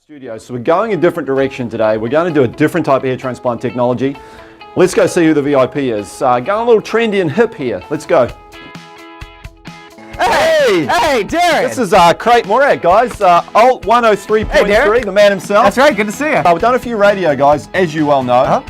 Studio. So we're going a different direction today. We're going to do a different type of hair transplant technology. Let's go see who the VIP is. Going a little trendy and hip here. Let's go. Hey! Hey, Darren! This is Craig Morat, guys. Alt 103.3, the man himself. That's right, good to see you. We've done a few radio, guys, as you well know.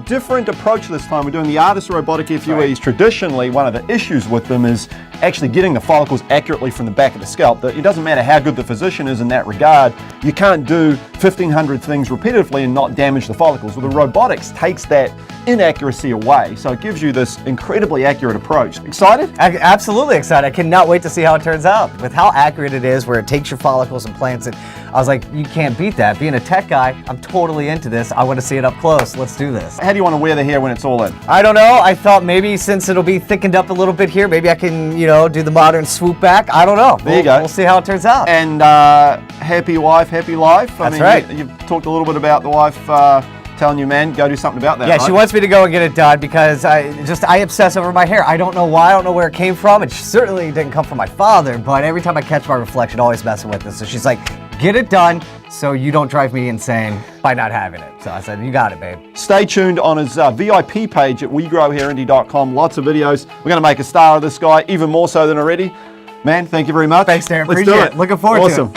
Different approach this time. We're doing the ARTAS Robotic FUE. Right. Traditionally, one of the issues with them is actually getting the follicles accurately from the back of the scalp. It doesn't matter how good the physician is in that regard, you can't do 1,500 things repetitively and not damage the follicles. Well, the robotics takes that inaccuracy away, so it gives you this incredibly accurate approach. Excited? Absolutely excited. I cannot wait to see how it turns out. With how accurate it is, where it takes your follicles and plants it, I was like, you can't beat that. Being a tech guy, I'm totally into this. I want to see it up close. Let's do this. How do you want to wear the hair when it's all in? I don't know. I thought maybe since it'll be thickened up a little bit here, maybe I can, do the modern swoop back. I don't know. There you go. We'll see how it turns out. And happy wife, happy life. That's right. You've talked a little bit about the wife telling you, man, go do something about that. Yeah, right? she wants me to go and get it done because I obsess over my hair. I don't know why, I don't know where it came from. It certainly didn't come from my father, but every time I catch my reflection, always messing with it. So she's like, get it done so you don't drive me insane by not having it. So I said, you got it, babe. Stay tuned on his VIP page at WeGrowHairIndy.com. Lots of videos. We're going to make a star of this guy, even more so than already. Man, thank you very much. Thanks, Darren. Let's Appreciate do it. Looking forward to it. Awesome.